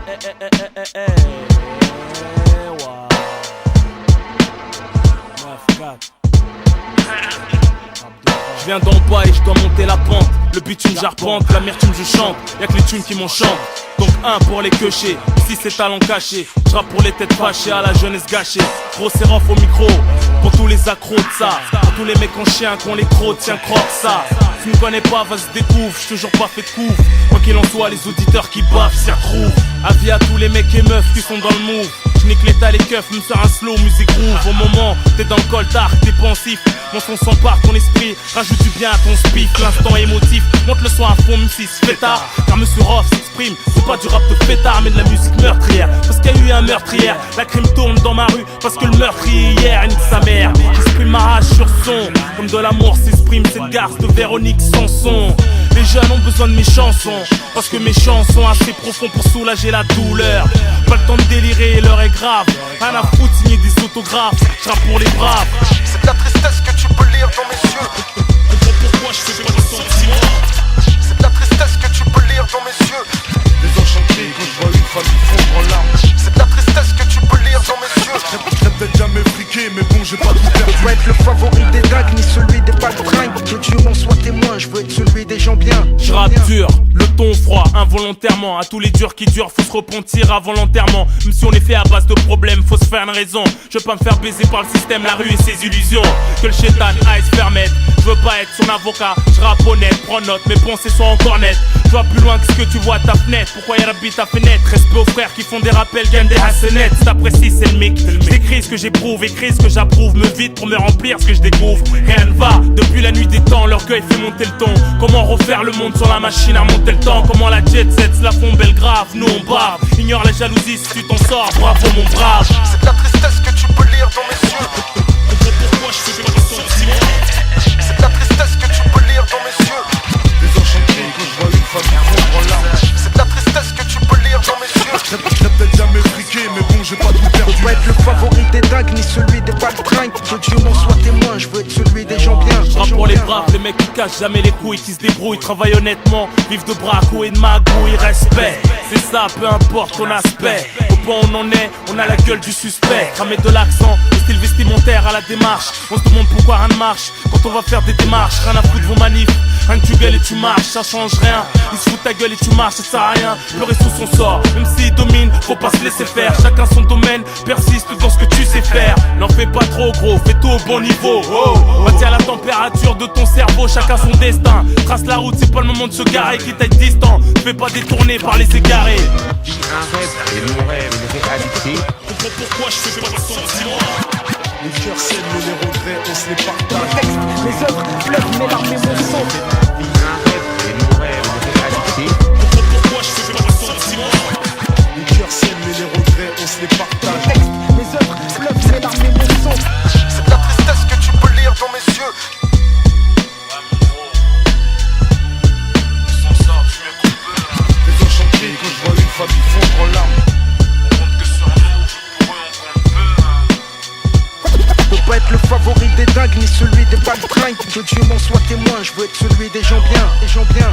Je viens d'en bas et je dois monter la pente. Le bitume j'arpente, l'amertume je chante. Y'a que les tunes qui m'enchantent. Donc un pour les queuchés, ici c'est talent caché. Je rappe pour les têtes fâchées, à la jeunesse gâchée. Gros sérof au micro, pour tous les accros de ça. Pour tous les mecs en chien qu'on les crocs, tiens croque ça. Si tu me connais pas, vas-y découvre, j'suis toujours pas fait de couvre. Quoi qu'il en soit, les auditeurs qui baffent s'y retrouvent. Avis à tous les mecs et meufs qui sont dans le move. J'nique l'état, les keufs, me sert un slow, musique groove. Au moment, t'es dans le coltard, t'es pensif. Mon son s'empare ton esprit, rajoute du bien à ton spiff. L'instant émotif, monte le son à fond, même si c'est fêtard. Car Monsieur Roff s'exprime, c'est pas du rap de fêtard, mais de la musique meurtrière. Parce qu'il y a eu un meurtre hier, la crime tourne dans ma rue. Parce que le meurtrier hier, nique sa mère. J'exprime ma rage sur son, comme de l'amour s'exprime cette garce de Véronique Sanson. Les jeunes ont besoin de mes chansons, parce que mes chants sont assez profonds pour soulager la douleur. Pas le temps de délirer, l'heure est grave. Rien à foutre, signer des autographes, je rappe pour les braves. C'est de la tristesse que tu peux lire dans mes yeux. Pourquoi je fais pas de sentiments? C'est de la tristesse que tu peux lire dans mes yeux. Désenchanté quand je vois une famille fondre en larmes. C'est de la tristesse que tu peux lire dans mes yeux. J'ai peut-être jamais friqué, mais bon, j'ai pas tout perdu. Je veux être le favori des dingues, ni celui des baltringues. Que Dieu m'en soit témoin, je veux être celui des gens bien. Je rappe dur, le ton froid, involontairement. À tous les durs qui durent, faut se repentir avant l'enterrement. Même si on est fait à base de problèmes, faut se faire une raison. Je veux pas me faire baiser par le système, la rue et ses illusions. Que le chétan aille se permettre. Je veux pas être son avocat, je rappe honnête, prends note, mes pensées sont encore nettes. Je vois plus loin que ce que tu vois à ta fenêtre. Pourquoi y'a rabbi ta fenêtre? Respect aux frères qui font des rappels, gagnent des hassenettes. Si t'apprécies, c'est le mic. J'écris ce que j'éprouve, écris ce que j'approuve. Me vide pour me remplir ce que je découvre. Rien ne va, depuis la nuit des temps, l'orgueil fait monter le ton. Comment refaire le monde sur la machine à monter le temps? Comment la jet set se la font belle grave? Nous on bave, ignore la jalousie si tu t'en sors, bravo mon brave. C'est de la tristesse que tu peux lire dans mes yeux. Pourquoi je fais pas de sentiments? C'est de la tristesse que tu peux lire dans mes yeux. Désenchanté quand je vois une famille fondre en larmes. C'est de la tristesse que tu peux lire dans mes yeux. J'ai peut-être jamais friqué, mais bon, j'ai pas tout perdu. Je veux être le favori des dingues, ni celui des baltringues. Que Dieu m'en soit témoin, je veux être celui des gens bien. Je rappe pour les braves, les mecs qui cachent jamais les couilles, qui se débrouillent, travaillent honnêtement, vivent de braco et de magouille, respect. C'est ça, peu importe ton aspect. Au point où on en est, on a la gueule du suspect. Cramer de l'accent, le style vestimentaire à la démarche. On se demande pourquoi rien ne marche quand on va faire des démarches. Rien à foutre de vos manifs, rien que tu gueules et tu marches, ça change rien. Ils se foutent ta gueule et tu marches, ça sert à rien. Pleurer sous son sort, même s'il domine, faut pas se laisser faire. Chacun son domaine, persiste dans ce que tu sais faire. N'en fais pas trop gros, fais tout au bon niveau. Maintiens la température de ton cerveau, chacun son destin. Trace la route, c'est pas le moment de se garer, quitte à être distant. Fais pas détourner par les égarés. Vis un rêve et mon rêve, une réalité. Comprends pourquoi je fais pas de sentiments. Les cœurs saignent, mais les regrets, on se les partage. Mes œuvres pleurent, mes larmes et mon sang. Vis un rêve et mon rêve, une réalité. Comprends pourquoi je fais pas de sentiments. Les cœurs saignent, mais les regrets, on se les partage. Mes œuvres pleurent, mes larmes et mon sang. C'est de la tristesse que tu peux lire dans mes yeux. Désenchanté quand je vois une famille fondre en larmes. Je veux pas être le favori des dingues, ni celui des baltringues. Que Dieu m'en soit témoin, je veux être celui des gens bien, des gens bien.